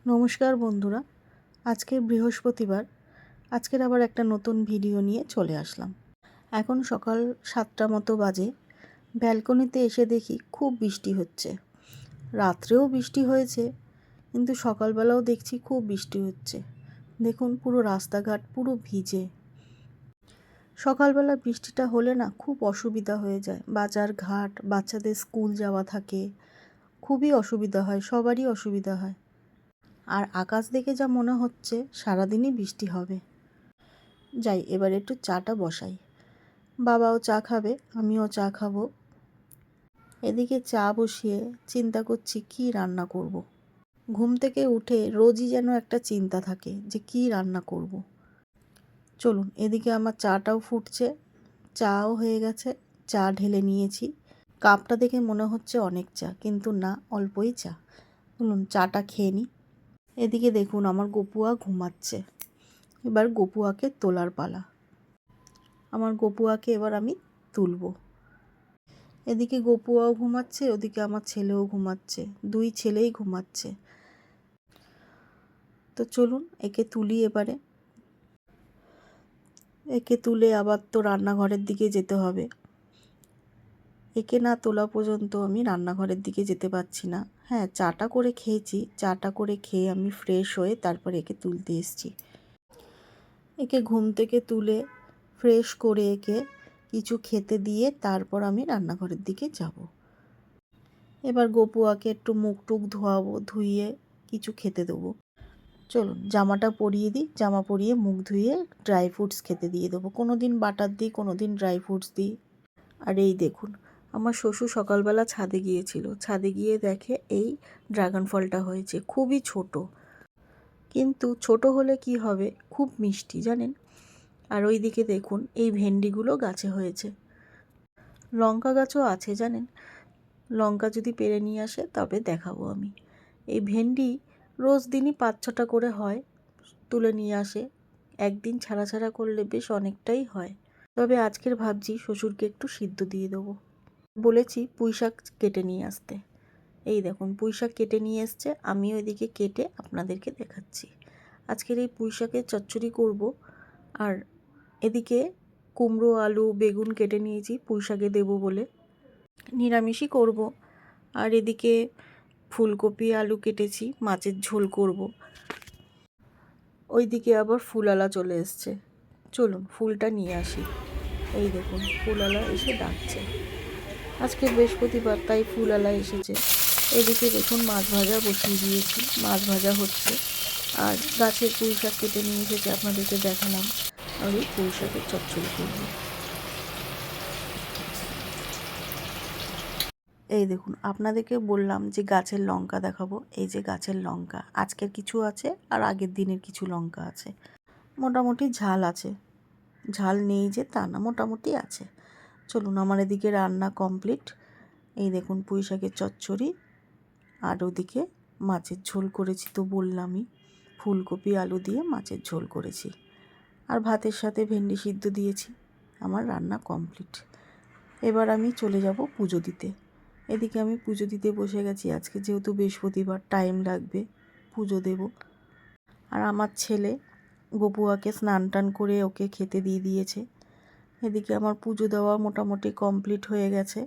নমস্কার বন্ধুরা, আজকে বৃহস্পতিবার। আজকের আবার একটা নতুন ভিডিও নিয়ে চলে আসলাম। এখন সকাল 7টা মতো বাজে। ব্যালকনিতে এসে দেখি খুব বৃষ্টি হচ্ছে। রাত্রেও বৃষ্টি হয়েছে, কিন্তু সকালবেলাও দেখছি খুব বৃষ্টি হচ্ছে। দেখুন, পুরো রাস্তাঘাট পুরো ভিজে। সকালবেলা বৃষ্টিটা হলে না খুব অসুবিধা হয়ে যায়। বাজার ঘাট, বাচ্চাদের স্কুল যাওয়া থাকে, খুবই অসুবিধা হয়, সবারই অসুবিধা হয়। আর আকাশ দেখে যা মনে হচ্ছে সারাদিনই বৃষ্টি হবে। যাই, এবার একটু চাটা বসাই। বাবাও চা খাবে, আমিও চা খাবো। এদিকে চা বসিয়ে চিন্তা করছি কি রান্না করব। ঘুম থেকে উঠে রোজই যেন একটা চিন্তা থাকে যে কি রান্না করব। চলুন, এদিকে আমার চাটাও ফুটছে, চাও হয়ে গেছে। চা ঢেলে নিয়েছি। কাপটা দেখে মনে হচ্ছে অনেক চা, কিন্তু না, অল্পই চা। চলুন চাটা খেয়ে নিই। এদিকে দেখুন, আমার গপুয়া ঘুমাচ্ছে। এবার গপুয়াকে তোলার পালা। আমার গপুয়াকে এবার আমি তুলব। এদিকে গপুয়াও ঘুমাচ্ছে, ওদিকে আমার ছেলেও ঘুমাচ্ছে। দুই ছেলেই ঘুমাচ্ছে। তো চলুন একে তুলি এবারে। একে তুলে আবার তো রান্নাঘরের দিকে যেতে হবে। একে না তোলা পর্যন্ত আমি রান্নাঘরের দিকে যেতে পারছি না। হ্যাঁ, চাটা করে খেয়েছি। চাটা করে খেয়ে আমি ফ্রেশ হয়ে তারপর একে তুলতে এসেছি। একে ঘুম থেকে তুলে ফ্রেশ করে একে কিছু খেতে দিয়ে তারপর আমি রান্নাঘরের দিকে যাব। এবার গপুয়াকে একটু মুখ টুক ধোয়াবো, ধুইয়ে কিছু খেতে দেবো। চলুন জামাটা পরিয়ে দিই। জামা পরিয়ে মুখ ধুয়ে ড্রাই ফ্রুটস খেতে দিয়ে দেবো। কোনো দিন বাটার দিই, কোনো দিন ড্রাই ফ্রুটস দিই। আর এই দেখুন, আমার শ্বশুর সকালবেলা ছাদে গিয়েছিল। ছাদে গিয়ে দেখে এই ড্রাগন ফলটা হয়েছে, খুবই ছোট। কিন্তু ছোট হলে কি হবে, খুব মিষ্টি জানেন। আর ওই দিকে দেখুন, এই ভেন্ডিগুলো গাছে হয়েছে। লঙ্কা গাছও আছে জানেন। লঙ্কা যদি পেরে নিয়ে আসে তবে দেখাবো আমি। এই ভেন্ডি রোজ দিনই 5-6টা করে হয়, তুলে নিয়ে আসে। একদিন ছাড়া ছাড়া করলে বেশ অনেকটাই হয়। তবে আজকের ভাবছি শ্বশুরকে একটু সিদ্ধ দিয়ে দেবো। বলেছি পুঁই শাক কেটে নিয়ে আসতে। এই দেখুন, পুঁই শাক কেটে নিয়ে এসছে। আমি ওইদিকে কেটে আপনাদেরকে দেখাচ্ছি। আজকের এই পুঁই শাকের চচ্চড়ি করব। আর এদিকে কুমড়ো, আলু, বেগুন কেটে নিয়েছি পুঁই শাকে দেবো বলে, নিরামিষই করব। আর এদিকে ফুলকপি, আলু কেটেছি, মাছের ঝোল করব। ওইদিকে আবার ফুলআলা চলে এসছে। চলুন ফুলটা নিয়ে আসি। এই দেখুন, ফুলআলা এসে ডাকছে। আজকে বৃহস্পতিবার, তাই ফুলআলা এসেছে। এদিকে দেখুন মাছ ভাজা বসিয়ে দিয়েছি, মাছ ভাজা হচ্ছে। আর গাছের পুঁই শাক কেটে নিয়ে এসেছে, আপনাদেরকে দেখালাম। আর এই পুঁই শাকের চচ্চড়ি করব। এই দেখুন, আপনাদেরকে বললাম যে গাছের লঙ্কা দেখাবো। এই যে গাছের লঙ্কা, আজকের কিছু আছে আর আগের দিনের কিছু লঙ্কা আছে। মোটামুটি ঝাল আছে, ঝাল নেই যে তা না, মোটামুটি আছে। চলুন, আমার এদিকে রান্না কমপ্লিট। এই দেখুন পুঁই শাকের চচ্চড়ি, আর ওদিকে মাছের ঝোল করেছি তো বললামই। ফুলকপি আলু দিয়ে মাছের ঝোল করেছি। আর ভাতের সাথে ভেন্ডি সিদ্ধ দিয়েছি। আমার রান্না কমপ্লিট। এবার আমি চলে যাব পুজো দিতে। এদিকে আমি পুজো দিতে বসে গেছি। আজকে যেহেতু বৃহস্পতিবার, টাইম লাগবে, পুজো দেব। আর আমার ছেলে গপুয়াকে স্নান টান করে ওকে খেতে দিয়ে দিয়েছে। এদিকে আমার পুজো দেওয়া মোটামুটি কমপ্লিট হয়ে গেছে।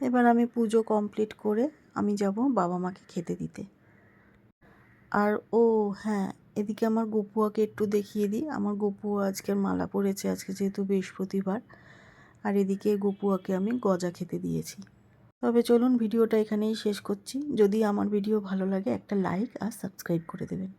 এবার আমি পুজো কমপ্লিট করে আমি যাব বাবা মাকে খেতে দিতে। আর ও হ্যাঁ, এদিকে আমার গপুয়াকে একটু দেখিয়ে দিই। আমার গপুয়া আজকের মালা পরেছে, আজকে যেহেতু বৃহস্পতিবার। আর এদিকে গপুয়াকে আমি গজা খেতে দিয়েছি। তবে চলুন ভিডিওটা এখানেই শেষ করছি। যদি আমার ভিডিও ভালো লাগে একটা লাইক আর সাবস্ক্রাইব করে দেবেন।